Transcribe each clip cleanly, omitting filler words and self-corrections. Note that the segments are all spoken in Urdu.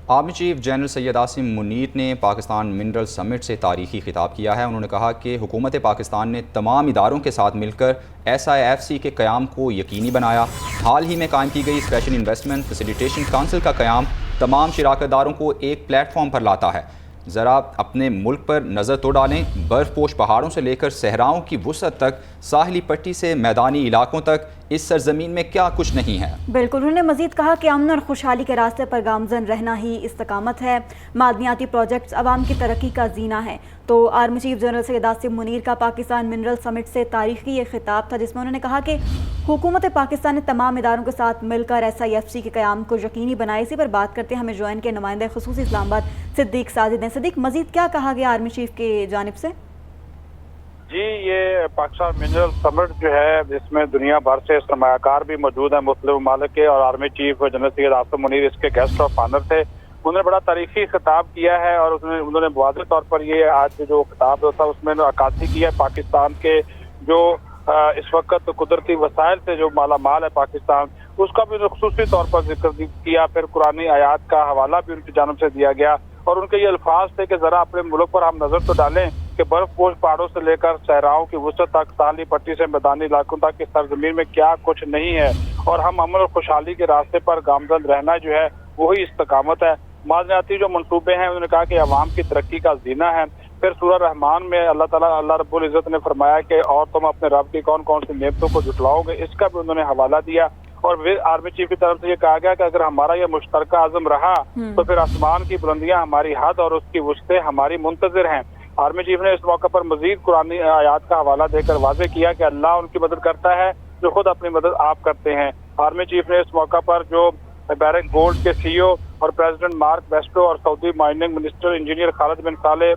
Army chief general Syed Asim Munir نے پاکستان منرل سمٹ سے تاریخی خطاب کیا ہے۔ انہوں نے کہا کہ حکومت پاکستان نے تمام اداروں کے ساتھ مل کر SIFC کے قیام کو یقینی بنایا۔ حال ہی میں قائم کی گئی اسپیشل انویسٹمنٹ فیسیلیٹیشن کونسل کا قیام تمام شراکت داروں کو ایک پلیٹ فارم پر لاتا ہے۔ ذرا اپنے ملک پر نظر تو ڈالیں، برف پوش پہاڑوں سے لے کر صحراؤں کی وسعت تک، ساحلی پٹی سے میدانی علاقوں تک، اس سرزمین میں کیا کچھ نہیں ہے۔ بالکل، انہوں نے مزید کہا کہ امن اور خوشحالی کے راستے پر گامزن رہنا ہی استقامت ہے۔ معدنیاتی پروجیکٹس عوام کی ترقی کا زینہ ہیں۔ تو army chief general Syed Asim Munir کا پاکستان منرل سمٹ سے تاریخی یہ خطاب تھا، جس میں انہوں نے کہا کہ حکومت پاکستان نے تمام اداروں کے ساتھ مل کر SIFC کے قیام کو یقینی بنایا۔ اسی پر بات کرتے ہیں، ہمیں جوائن کے نمائندہ خصوصی اسلام آباد صدیق ساجد ہیں۔ صدیق، مزید کیا کہا گیا آرمی چیف کی جانب سے؟ جی، یہ پاکستان منرل سمٹ جو ہے، جس میں دنیا بھر سے سرمایہ کار بھی موجود ہیں مختلف ممالک کے، اور army chief general Syed Asim Munir اس کے گیسٹ آف آنر تھے۔ انہوں نے بڑا تاریخی خطاب کیا ہے، اور انہوں نے واضح طور پر یہ آج جو خطاب تھا اس میں عکاسی کی ہے پاکستان کے جو اس وقت قدرتی وسائل سے جو مالا مال ہے پاکستان، اس کا بھی خصوصی طور پر ذکر کیا۔ پھر قرآن آیات کا حوالہ بھی ان کی جانب سے دیا گیا، اور ان کے یہ الفاظ تھے کہ ذرا اپنے ملک پر ہم نظر تو ڈالیں کہ برف پوش پہاڑوں سے لے کر صحراؤں کی وسعت تک، ساحلی پٹی سے میدانی علاقوں تک اس سرزمین میں کیا کچھ نہیں ہے، اور ہم امن اور خوشحالی کے راستے پر گامزن رہنا جو ہے وہی استقامت ہے۔ معدنیاتی جو منصوبے ہیں، انہوں نے کہا کہ عوام کی ترقی کا زینہ ہے۔ پھر سورہ رحمان میں اللہ رب العزت نے فرمایا کہ اور تم اپنے رب کی کون کون سی نعمتوں کو جھٹلاؤ گے، اس کا بھی انہوں نے حوالہ دیا۔ اور آرمی چیف کی طرف سے یہ کہا گیا کہ اگر ہمارا یہ مشترکہ عزم رہا تو پھر آسمان کی بلندیاں ہماری حد اور اس کی وسعتیں ہماری منتظر ہیں۔ آرمی چیف نے اس موقع پر مزید قرآن آیات کا حوالہ دے کر واضح کیا کہ اللہ ان کی مدد کرتا ہے جو خود اپنی مدد آپ کرتے ہیں۔ آرمی چیف نے اس موقع پر جو بیرنگ گولڈ کے CEO اور پریزیڈنٹ مارک بیسٹو اور سعودی مائننگ منسٹر انجینئر خالد بن صالح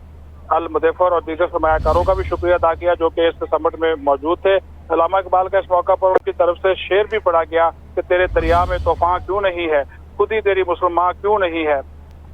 المدفر اور دیگر سرمایہ کاروں کا بھی شکریہ ادا کیا جو کہ اس سمٹ میں موجود تھے۔ علامہ اقبال کا اس موقع پر ان کی طرف سے شعر بھی پڑھا گیا کہ تیرے دریا میں طوفان کیوں نہیں ہے، خود ہی تیری مسلمان کیوں نہیں ہے،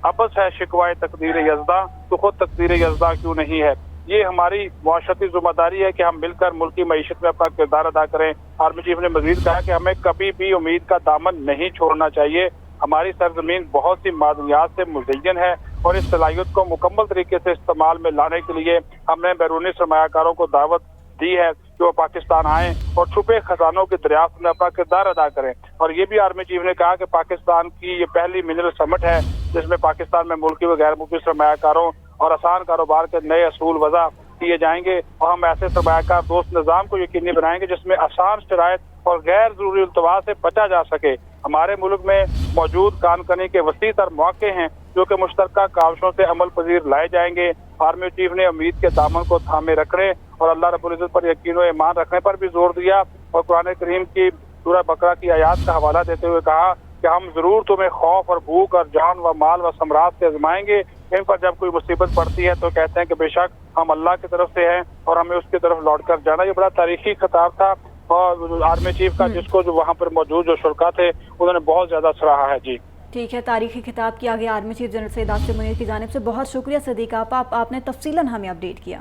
ابس ہے شکوائے تقدیر یزداں تو خود تقدیر یزداں کیوں نہیں ہے۔ یہ ہماری معاشرتی ذمہ داری ہے کہ ہم مل کر ملک کی معیشت میں اپنا کردار ادا کریں۔ آرمی چیف نے مزید کہا کہ ہمیں کبھی بھی امید کا دامن نہیں چھوڑنا چاہیے۔ ہماری سرزمین بہت سی معدنیات سے مزین ہے، اور اس صلاحیت کو مکمل طریقے سے استعمال میں لانے کے لیے ہم نے بیرونی سرمایہ کاروں کو دعوت دی ہے کہ وہ پاکستان آئیں اور چھپے خزانوں کی دریافت میں اپنا کردار ادا کریں۔ اور یہ بھی آرمی چیف نے کہا کہ پاکستان کی یہ پہلی منرل سمٹ ہے جس میں پاکستان میں ملکی و غیر ملکی سرمایہ کاروں اور آسان کاروبار کے نئے اصول وضع کیے جائیں گے، اور ہم ایسے سرمایہ کار دوست نظام کو یقینی بنائیں گے جس میں آسان شرائط اور غیر ضروری التوا سے بچا جا سکے۔ ہمارے ملک میں موجود کان کنی کے وسیع تر مواقع ہیں جو کہ مشترکہ کاوشوں سے عمل پذیر لائے جائیں گے۔ آرمی چیف نے امید کے دامن کو تھامے رکھنے اور اللہ رب العزت پر یقین و ایمان رکھنے پر بھی زور دیا، اور قرآن کریم کی سورہ بقرہ کی آیات کا حوالہ دیتے ہوئے کہا کہ ہم ضرور تمہیں خوف اور بھوک اور جان و مال و ثمرات سے آزمائیں گے۔ ان پر جب کوئی مصیبت پڑتی ہے تو کہتے ہیں کہ بے شک ہم اللہ کی طرف سے ہیں اور ہمیں اس کی طرف لوٹ کر جانا۔ یہ بڑا تاریخی خطاب تھا، اور آرمی چیف کا جس کو جو وہاں پر موجود جو شرکا تھے انہوں نے بہت زیادہ سراہا ہے۔ جی ٹھیک ہے، تاریخی خطاب کیا گیا army chief general Syed Asim Munir کی جانب سے۔ بہت شکریہ صدیق آپ نے تفصیلاً ہمیں اپڈیٹ کیا۔